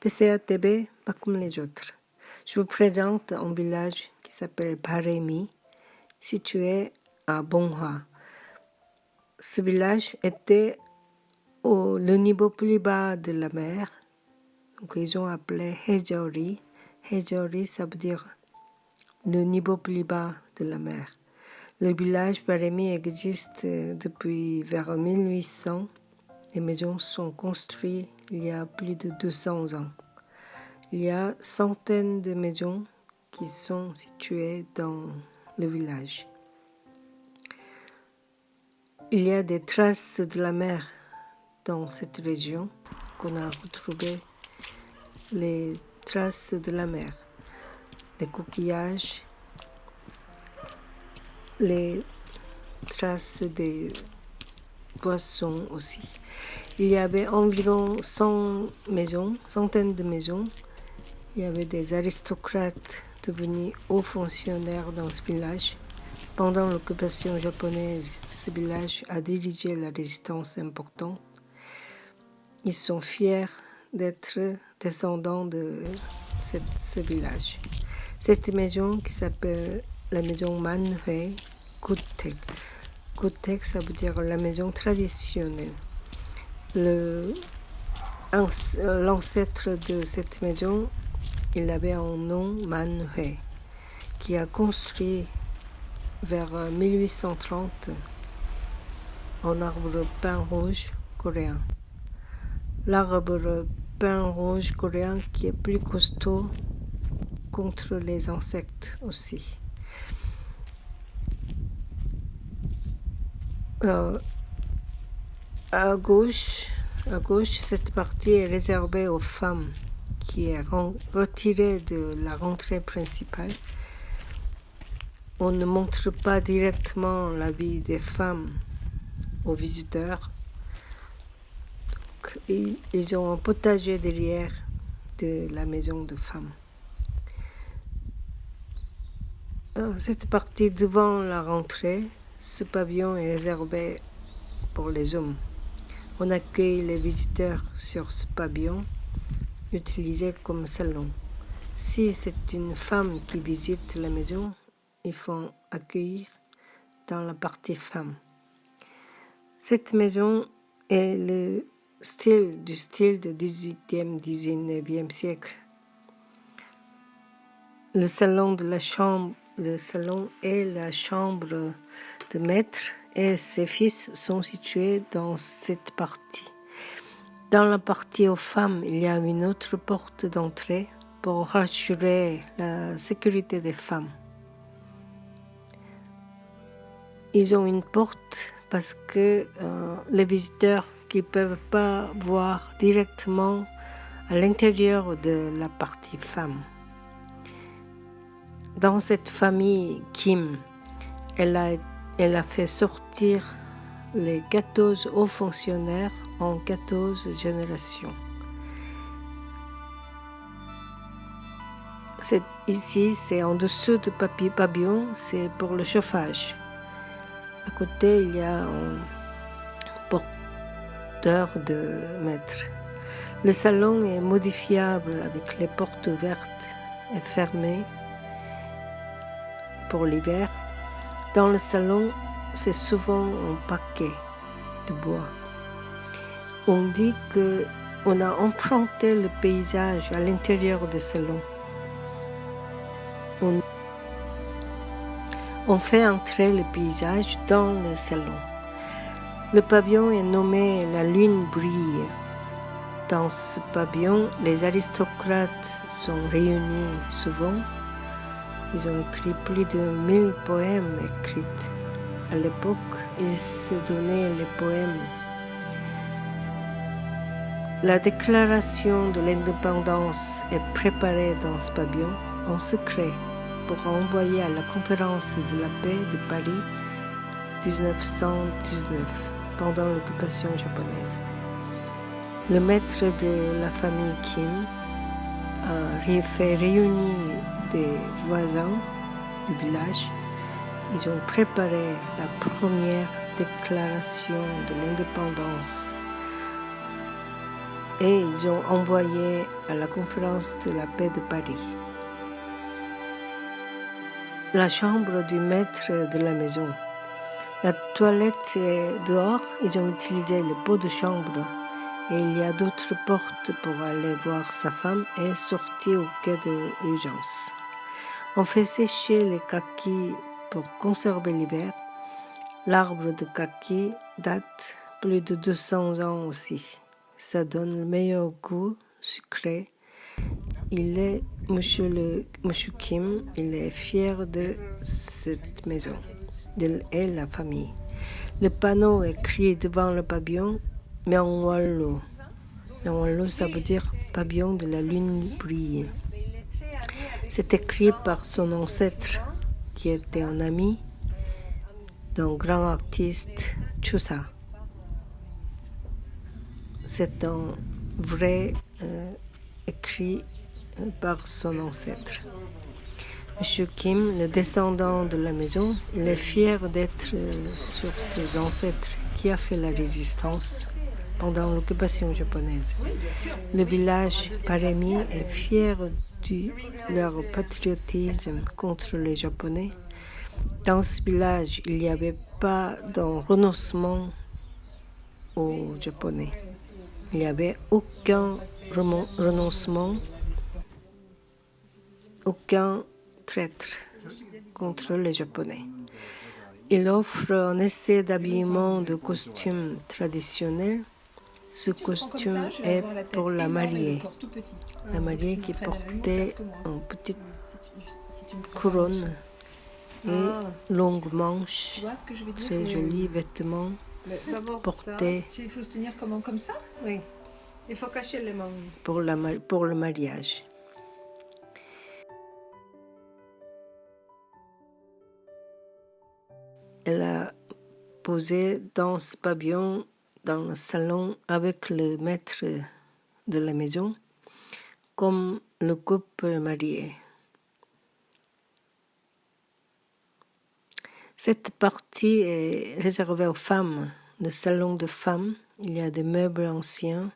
PCATB, pas comme les autres. Je vous présente un village qui s'appelle Baremi, situé à Bonghua. Ce village était le niveau plus bas de la mer, donc ils ont appelé Hejeori. Hejeori, ça veut dire le niveau plus bas de la mer. Le village Baremi existe depuis vers 1800. Les maisons sont construites il y a plus de 200 ans. Il y a centaines de maisons qui sont situées dans le village. Il y a des traces de la mer dans cette région qu'on a retrouvé les traces de la mer, les coquillages, les traces des poissons aussi. Il y avait environ 100 maisons, centaines de maisons. Il y avait des aristocrates devenus hauts fonctionnaires dans ce village. Pendant l'occupation japonaise, ce village a dirigé la résistance importante. Ils sont fiers d'être descendants de ce village. Cette maison qui s'appelle la maison Manhue Gutek. Gutek, ça veut dire la maison traditionnelle. L'ancêtre de cette maison, il avait un nom Manhue, qui a construit vers 1830 un arbre pin rouge coréen. L'arbre pin rouge coréen qui est plus costaud contre les insectes aussi. À gauche, cette partie est réservée aux femmes, qui est retirée de la rentrée principale. On ne montre pas directement la vie des femmes aux visiteurs. Donc, ils ont un potager derrière de la maison de femmes. Alors, cette partie devant la rentrée, ce pavillon est réservé pour les hommes. On accueille les visiteurs sur ce pavillon, utilisé comme salon. Si c'est une femme qui visite la maison, il faut accueillir dans la partie femme. Cette maison est du style du 18e, 19e siècle. Le salon et la chambre de maître et ses fils sont situés dans cette partie. Dans la partie aux femmes, il y a une autre porte d'entrée pour assurer la sécurité des femmes. Ils ont une porte parce que les visiteurs qui ne peuvent pas voir directement à l'intérieur de la partie femme. Dans cette famille Kim, elle a fait sortir les 14 hauts fonctionnaires en 14 générations. Ici, c'est en dessous de pavillon, c'est pour le chauffage. À côté, il y a un porteur de maître. Le salon est modifiable avec les portes ouvertes et fermées pour l'hiver. Dans le salon, c'est souvent un paquet de bois. On dit qu'on a emprunté le paysage à l'intérieur du salon. On fait entrer le paysage dans le salon. Le pavillon est nommé « La lune brille ». Dans ce pavillon, les aristocrates sont réunis souvent. Ils ont écrit plus de 1000 poèmes écrits. À l'époque, ils se donnaient les poèmes. La déclaration de l'indépendance est préparée dans ce pavillon en secret pour envoyer à la conférence de la paix de Paris 1919 pendant l'occupation japonaise. Le maître de la famille Kim a fait réunir des voisins du village. Ils ont préparé la première déclaration de l'indépendance. et ils ont envoyé à la conférence de la paix de Paris. La chambre du maître de la maison. La toilette est dehors, ils ont utilisé le pot de chambre et il y a d'autres portes pour aller voir sa femme et sortir au cas d'urgence. On fait sécher les kakis pour conserver l'hiver. L'arbre de kaki date plus de 200 ans aussi. Ça donne le meilleur goût sucré. Monsieur Kim, il est fier de cette maison et la famille. Le panneau est écrit devant le pavillon, mais en wallon. En wallon, ça veut dire pavillon de la lune brille. C'est écrit par son ancêtre, qui était un ami d'un grand artiste, Chusa. C'est un vrai écrit par son ancêtre. Monsieur Kim, le descendant de la maison, il est fier d'être sur ses ancêtres qui a fait la résistance pendant l'occupation japonaise. Le village Paremi est fier de leur patriotisme contre les Japonais. Dans ce village, il n'y avait pas de renoncement aux Japonais. Il n'y avait aucun renoncement, aucun traître contre les Japonais. Il offre un essai d'habillement de costume traditionnel. Ce costume est pour la mariée. La mariée qui portait une petite couronne et longue manche, très jolis vêtements portés. Il faut se tenir comme ça? Oui, il faut cacher les mains pour le mariage. Elle a posé dans ce pavillon, dans le salon, avec le maître de la maison, comme le couple marié. Cette partie est réservée aux femmes, le salon de femmes. Il y a des meubles anciens,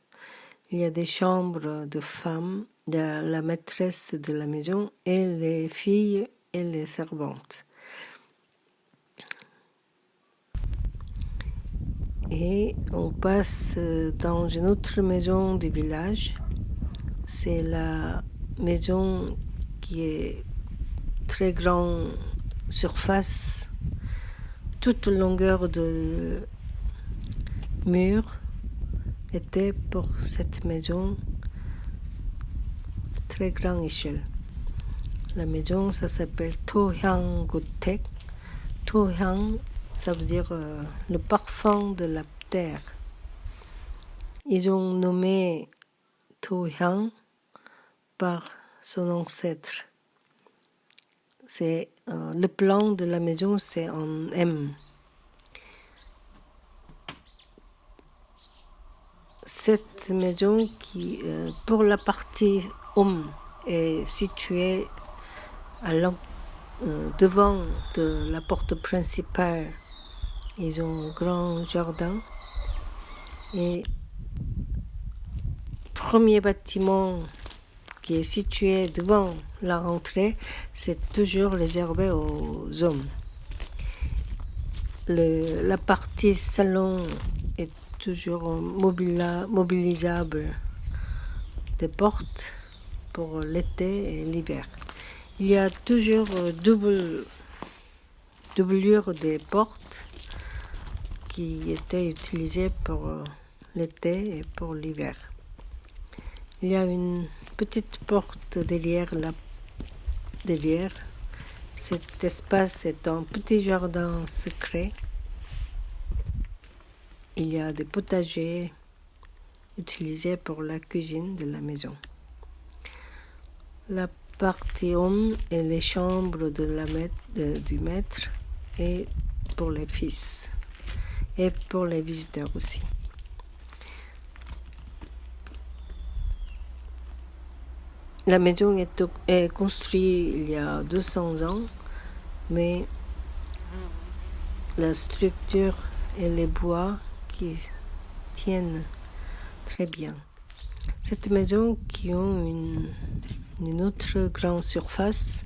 il y a des chambres de femmes, il y a la maîtresse de la maison et les filles et les servantes. Et on passe dans une autre maison du village. C'est la maison qui est très grande surface. Toute longueur de mur était pour cette maison très grande échelle. La maison, ça s'appelle Tohyang Gotek. Tohyang, ça veut dire le parfum de la terre. Ils ont nommé Tohyang par son ancêtre. C'est le plan de la maison, c'est en M. Cette maison qui, pour la partie est située devant de la porte principale. Ils ont un grand jardin et le premier bâtiment qui est situé devant la rentrée, c'est toujours réservé aux hommes. La partie salon est toujours mobilisable des portes pour l'été et l'hiver. Il y a toujours doublure des portes qui étaient utilisées pour l'été et pour l'hiver. Il y a une petite porte derrière. Cet espace est un petit jardin secret. Il y a des potagers utilisés pour la cuisine de la maison. La partie homme est les chambres du maître et pour les fils et pour les visiteurs aussi. La maison est construite il y a 200 ans, mais la structure et les bois qui tiennent très bien. Cette maison qui ont une autre grande surface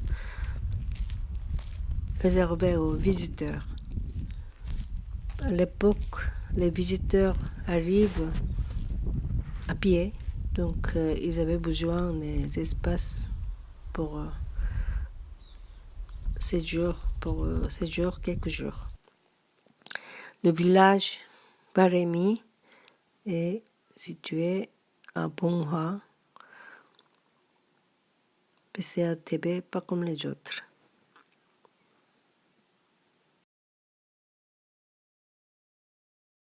réservée aux visiteurs. À l'époque, les visiteurs arrivent à pied, donc ils avaient besoin des espaces pour séjour quelques jours. Le village Baremi est situé à Bonghua, PCATB, pas comme les autres.